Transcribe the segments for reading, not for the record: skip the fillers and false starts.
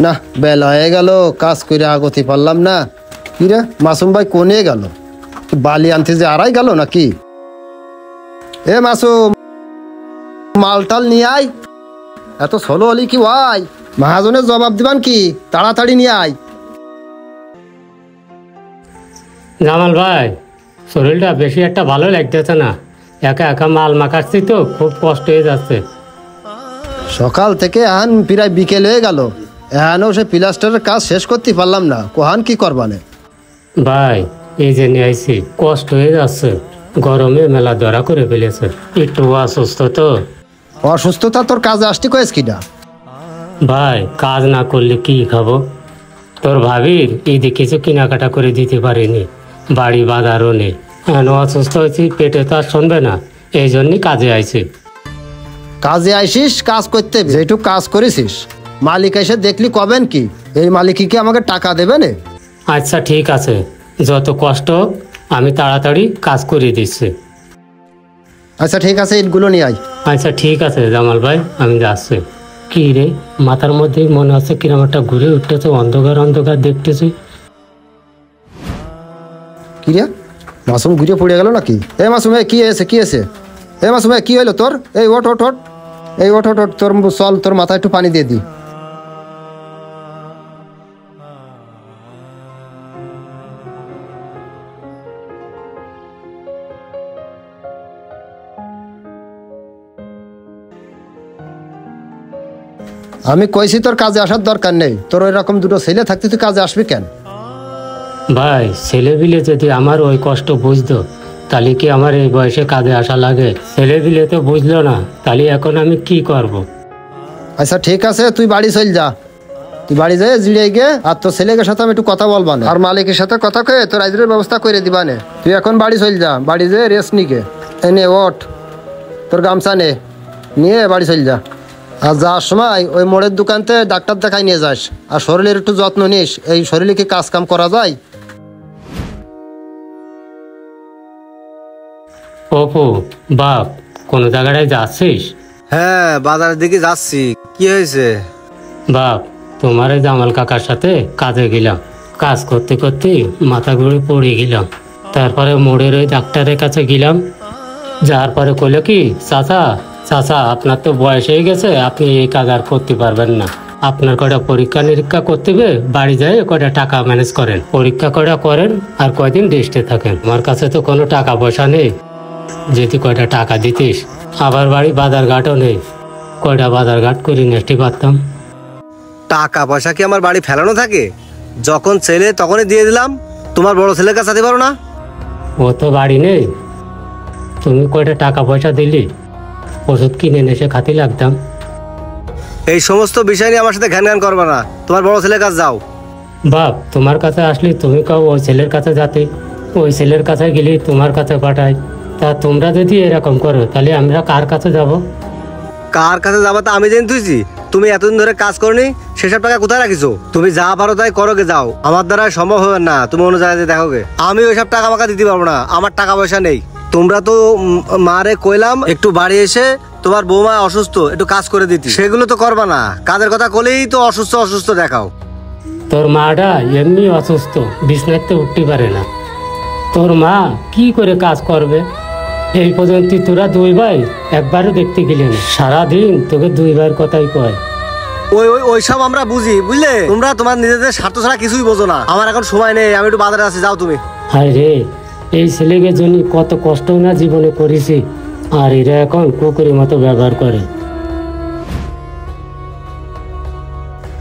না বেলা হয়ে গেল, কাজ করে আগতে পারলাম না। কি রে মাসুম ভাই কোনে গেল? বালি আনতে যে আড়াই গেল নাকি? এ মাসুম, মালটাল নিয়ে আয়। এত সলো হলি কি ভাই? মহাজনের জবাব দিবান কি? তাড়াতাড়ি নিয়ে আয়। জামাল ভাই, শরীরটা বেশি একটা ভালো লাগতেছে না। একা একা মাল মাখাচ্ছি তো, খুব কষ্ট হয়ে যাচ্ছে। সকাল থেকে এখন প্রায় বিকেল হয়ে গেল, এখনও সে প্লাস্টারের কাজ শেষ করতে পারলাম না। কোহান কি করবানে? ভাই এই যে নিয়ে আইছি, কষ্ট হয়ে যাচ্ছে। গরমে মেলা ধরা করে ফেলেছে, একটু অসুস্থ তো। অসুস্থতা তোর কাজে আসতে কয়েস কিনা? ভাই কাজ না করলে কি খাবো? তোর ভাবির ঈদে কিছু কেনাকাটা করে দিতে পারিনি, বাড়ি বাজারও নেই। এখন অসুস্থ হয়েছি, পেটে তো আর শুনবে না, এই জন্যই কাজে আইছি। কাজে আইসিস, কাজ করতে যেটুক কাজ করেছিস মালিক এসে দেখলি কবেন কি? এই মালিক কি আমাকে টাকা দেবে না? আচ্ছা ঠিক আছে, যত কষ্ট হোক আমি তাড়াতাড়ি কাজ করে দিচ্ছি। আচ্ছা ঠিক আছে, ইটগুলো নিয়ে আয়। আচ্ছা ঠিক আছে জামাল ভাই, আমি যাচ্ছি। কি রে, মাথার মধ্যে মনে হচ্ছে কিরম একটা ঘুরে উঠতেছে, অন্ধকার অন্ধকার দেখতেছি। কি রে মাসুম ঘুরে পড়ে গেল নাকি? এ মাসুম, কি হয়েছে? কি হয়েছে? এ মাসুম, কি হইলো তোর? এই ওঠ ওঠ ওঠ, এই ওঠ ওঠ ওঠ, তোর চল, তোর মাথায় একটু পানি দিয়ে দি। আমি কইছি তোর কাজে আসার দরকার নেই। তোর ওই রকম দুটো ছেলে থাকতে তুই কাজে আসবি কেন? ভাই ছেলেবিলে যদি আমার ওই কষ্ট বুঝতো, তাহলে কি আমার এই বয়সে কাজে আসা লাগে? ছেলেবিলে তো বুঝলো না, তাহলে এখন আমি কি করব? আচ্ছা ঠিক আছে, তুই বাড়ি চল যা। তুই বাড়ি যাই জিড়ে গে, আর তোর ছেলের সাথে আমি একটু কথা বলবা না, আর মালিকের সাথে কথা কয়ে তোর আইজের ব্যবস্থা করে দিবা নে। তুই এখন বাড়ি চল যা, বাড়ি যেয়ে রেস্ট নিকে এনে ওঠ, তোর গামছা নে, নিয়ে বাড়ি চল যা। আর যাওয়ার সময় ওই মোড়ের দোকানতে ডাক্তার দেখাই নিয়ে যাস, আর শরীরের একটু যত্ন নিস। এই শরীরে কি কাজ কাম করা যায়? অপু বাপ, কোনো জায়গায় যাচ্ছিস? হ্যাঁ, বাজারের দিকে যাচ্ছি। কি হয়েছে? বাপ, তোমার এই জামাল কাকার সাথে কাজে গেলাম, কাজ করতে করতে মাথা ঘুরে পড়ে গেলাম। তারপরে মোড়ের ওই ডাক্তারের কাছে গেলাম, যার পরে কইলো কি, চাচা চাচা আপনার তো বয়স হয়ে গেছে, আপনি এই কাজ আর করতে পারবেন না। আপনার কয়টা পরীক্ষা নিরীক্ষা করতে হবে, বাড়ি যায় কয়টা টাকা ম্যানেজ করেন, পরীক্ষা কয়টা করেন আর কয়দিন রেস্টে থাকেন। আমার কাছে তো কোনো টাকা পয়সা নেই, যদি কয়টা টাকা দিতিস। আবার বাড়ি বাজার ঘাটও নেই, কয়টা বাজার ঘাট করে নেস্টি পারতাম। টাকা পয়সা কি আমার বাড়ি ফেলানো থাকে? যখন ছেলে তখনই দিয়ে দিলাম। তোমার বড় ছেলের কাছে দিতে পারো না? ও তো বাড়ি নেই, তুমি কয়টা টাকা পয়সা দিলি, ওষুধ কিনে এসে খাতি লাগতাম। এই সমস্ত বিষয় নিয়ে আমার সাথে ঘ্যান ঘ্যান করবে না। তোমার বড় ছেলের কাছে যাও। বাপ, তোমার কাছে আসলে তুমি কাও ওই ছেলের কাছে যাতে, ওই ছেলের কাছে গেলে তোমার কাছে পাঠাই। তা তোমরা যদি এরকম করো, তাহলে আমরা কার কাছে যাব? কার কাছে যাবা তা আমি জেনে তুইছি? তুমি এতদিন ধরে কাজ করনি, সেসব টাকা কোথায় রাখিছো? তুমি যা পারো তাই করো গে, যাও। আমার দ্বারা সম্ভব হবে না, তুমি অন্য জায়গায় দেখো গে। আমি ওইসব টাকা মাকা দিতে পারবো না, আমার টাকা পয়সা নেই। তোমরা তো মারে কইলাম একটু বাড়ি এসে তোমার বৌমা অসুস্থ, একটু কাজ করে দিতি, সেগুলো তো করবা না। কাজের কথা কলেই তো অসুস্থ অসুস্থ দেখাও। তোর মাটা এমনি অসুস্থ, বিছনাতে উঠতে পারে না। তোর মা কি করে কাজ করবে? এই পর্যন্ত তোরা দুই ভাই একবারও দেখতে গেলি না, সারাদিন তোকে দুই ভাইয়ের কথাই কয়। ওইসব আমরা বুঝি, বুঝলে? তোমরা তোমার নিজেদের স্বার্থ ছাড়া কিছুই বোঝো না। আমার এখন সময় নেই, আমি একটু বাজারে আছি, যাও তুমি। হায় রে, এই ছেলেকে জন্য কত কষ্ট না জীবনে করেছি, আর এরা এখন কুকুরের মতো ব্যবহার করে।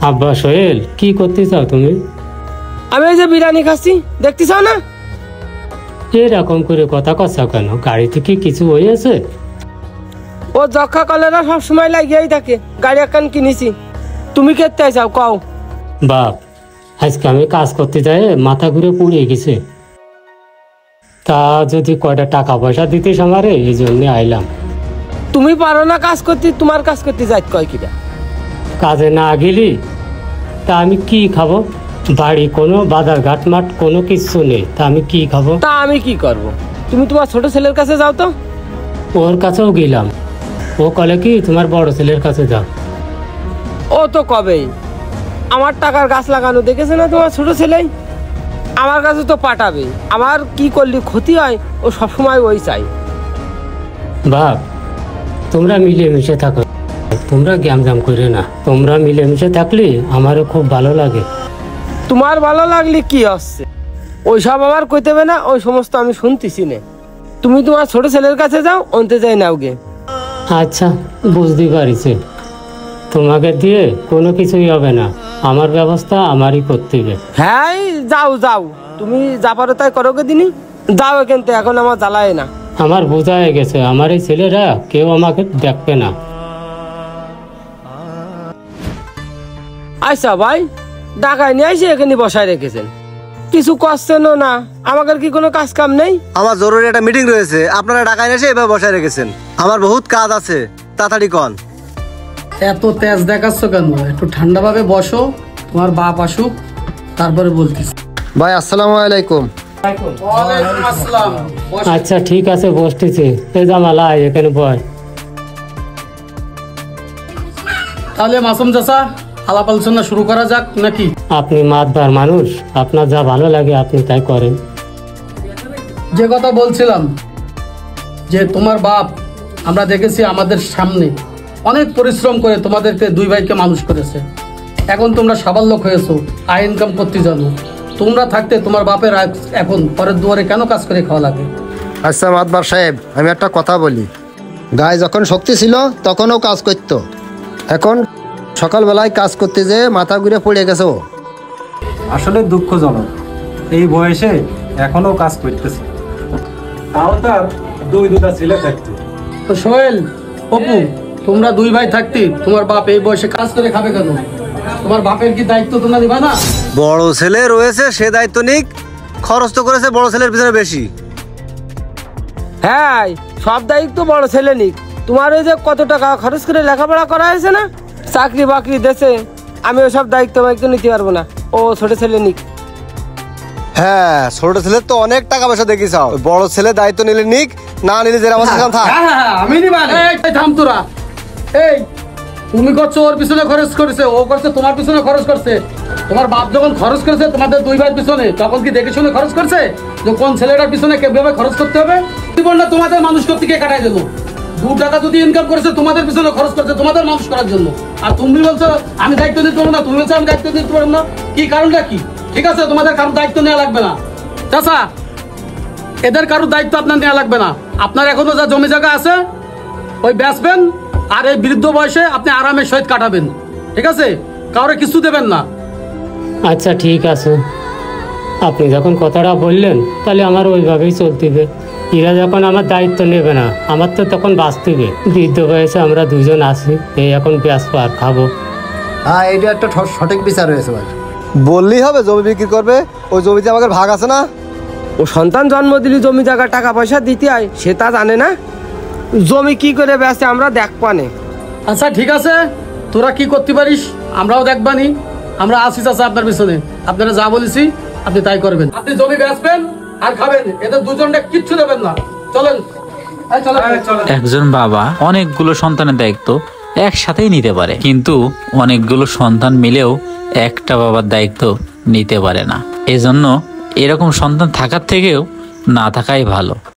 আব্বা সোহেল, কি করতে চাও তুমি? আমি এই যে বিরিয়ানি খাচ্ছি, দেখতে চাও না? এরকম করে কথা কচ্ছা কেন? গাড়ি থেকে কিছু হয়েছে? ও যক্ষা কলেরা সব সময় লাগিয়েই থাকে। গাড়ি একখান কিনেছি, তুমি কেতে চাও কও? বাপ, আজকে আমি কাজ করতে যাই মাথা ঘুরে পুড়িয়ে গেছে। তা যদি কয়টা টাকা পয়সা দিতিস আমারে, এই জন্য আইলাম। তুমি পারো না কাজ করতে, তোমার কাজ করতে যাই কয় কিনা? কাজে না গেলি তা আমি কি খাবো? বাড়ি কোনো বাজার ঘাট মাঠ কোনো কিছু নেই, তা আমি কি খাবো? তা আমি কি করব? তুমি তোমার ছোট ছেলের কাছে যাও তো। ওর কাছেও গেলাম, ও কলে কি তোমার বড় ছেলের কাছে যাও। ও তো কবেই, আমার টাকার গাছ লাগানো দেখেছে না তোমার ছোট ছেলেই? আমার কাছে তো পাঠাবে, আমার কি করলে ক্ষতি হয় ও সবসময় ওই চাই। বাপ, তোমরা মিলেমিশে থাকো, তোমরা গ্যামজাম করে না। তোমরা মিলেমিশে থাকলে আমারও খুব ভালো লাগে। তোমার ভালো লাগলে কি হচ্ছে? ওইসব আমার কইতে হবে না, ওই সমস্ত আমি শুনতেছি না। তুমি তোমার ছোট ছেলের কাছে যাও, অন্তে যাই নাও গে। আচ্ছা, বুঝতে পারিছে। তোমাকে দিয়ে কোনো কিছুই হবে না, আমার ব্যবস্থা আমারই করতে হবে। হ্যাঁ, যাও যাও, তুমি যা পারো তাই করো গে দিনি। যাও কিন্তু এখন আমার জ্বালায় না। আমার বোঝা হয়ে গেছে, আমার এই ছেলেরা কেউ আমাকে দেখবে না। আচ্ছা ভাই, ঢাকায় নিয়ে এসে এখানে বসায় রেখেছেন, কিছু করছেনও না। আমাদের কি কোনো কাজ কাম নেই? আমার জরুরি একটা মিটিং রয়েছে, আপনারা ঢাকায় এসে এভাবে বসায় রেখেছেন। আমার বহুত কাজ আছে, তাড়াতাড়ি কন। এত তেজ দেখাচ্ছ কেন? একটু ঠান্ডা ভাবে বসো, তোমার বাপ আসুক তারপরে বলতেছি। ভাই আসসালামু আলাইকুম। ওয়ালাইকুম আসসালাম। বসো। আচ্ছা ঠিক আছে, বসতেছে। এই জামাল আয় এখানে বয়। তাহলে মাসুম চাচা, আলাপ আলোচনা শুরু করা যাক নাকি? আপনি মাতবার মানুষ, আপনার যা ভালো লাগে আপনি তাই করেন। যে কথা বলছিলাম, যে তোমার বাপ আমরা দেখেছি আমাদের সামনে অনেক পরিশ্রম করে তোমাদেরকে দুই ভাইকে মানুষ করেছে। এখন তোমরা সাবালক হয়েছো, আয় ইনকাম করতে জানো। তোমরা থাকতে তোমার বাপের এখন পরের দুয়ারে কেন কাজ করে খাওয়া লাগে? আচ্ছা মাতবার সাহেব, আমি একটা কথা বলি। গায়ে যখন শক্তি ছিল তখনও কাজ করতো, এখন সকালবেলায় কাজ করতে যেয়ে মাথা ঘুরে পড়ে গেছে ও। আসলে দুঃখজনক, এই বয়সে এখনো কাজ করতেছে, তাও তার দুটা ছেলে থাকতে। তো সোহেল, অপু, তোমরা দুই ভাই থাকতে তোমার বাপ এই বয়সে কাজ করে খাবে কেন? তোমার বাপের কি দায়িত্ব তোমরা দিবা না? বড় ছেলে রয়েছে, সে দায়িত্ব নিক। খরচ তো করেছে বড় ছেলের পিছনে বেশি। হ্যাঁ, সব দায়িত্ব বড় ছেলে নিক। তোমার ওই যে কত টাকা খরচ করে লেখাপড়া করা হয়েছে না, চাকরি বাকরি দেশে, আমি ওসব দায়িত্ব একটু নিতে পারবো না। ও ছোট ছেলে নিক। হ্যাঁ, ছোট ছেলের তো অনেক টাকা পয়সা দেখি চাও, বড় ছেলে দায়িত্ব নিলে নিক, না নিলে যে আমার সেখানে থাক। আমি নিবা। এই থাম তোরা। এই তুমি করছো ওর পিছনে খরচ করেছে, ও করছে তোমার পিছনে খরচ করছে। তোমার বাপ যখন খরচ করেছে তোমাদের দুই ভাইয়ের পিছনে, তখন কি দেখে শুনে খরচ করছে যে কোন ছেলেটার পিছনে কিভাবে খরচ করতে হবে? জীবনটা তোমাদের মানুষ করতে কে কাটাই দিল? 2 টাকা যদি ইনকাম করেছে তোমাদের পিছনে খরচ করছে তোমাদের মানুষ করার জন্য, আর তুমি বলছো আমি দায়িত্ব নিতে পারবো না, তুমি বলছো আমি দায়িত্ব নিতে পারবো না। কি কারণটা কি? ঠিক আছে, তোমাদের কারোর দায়িত্ব নেওয়া লাগবে না। চাচা, এদের কারোর দায়িত্ব আপনার নেওয়া লাগবে না। আপনার এখনো যা জমি জায়গা আছে ওই বেচবেন, আর এই বৃদ্ধ বয়সে আপনি আরামের সহিত কাটাবেন। ঠিক আছে, কাউরে কিছু দেবেন না। আচ্ছা ঠিক আছে, আপনি যখন কথাটা বললেন তাহলে আমার ওইভাবেই চলতে হবে। এরা যখন আমার দায়িত্ব নেবে না, আমার তো তখন বাঁচতে হবে। বৃদ্ধ বয়সে আমরা দুজন আছি, এই এখন বেসবো আর খাবো। হ্যাঁ, এটা একটা সঠিক বিচার হয়েছে ভাই। বললেই হবে জমি বিক্রি করবে, ওই জমিতে আমাদের ভাগ আছে না। ও সন্তান জন্ম দিলে জমি জায়গা টাকা পয়সা দিতে হয়, সে তা জানে না। জমি কি করে বেচে আমরা দেখবানে। আচ্ছা ঠিক আছে, তোরা কি করতে পারিস আমরাও দেখবানি। আমরা আসি চাচা আপনার পিছনে, আপনারা যা বলেছি আপনি তাই করবেন। আপনি জমি বেচবেন আর খাবেন, এদের দুজনটা কিচ্ছু দেবেন না। চলেন, এই চলেন। একজন বাবা অনেকগুলো সন্তানের দায়িত্ব একসাথেই নিতে পারে, কিন্তু অনেকগুলো সন্তান মিলেও একটা বাবার দায়িত্ব নিতে পারে না। এজন্য এরকম সন্তান থাকার থেকেও না থাকাই ভালো।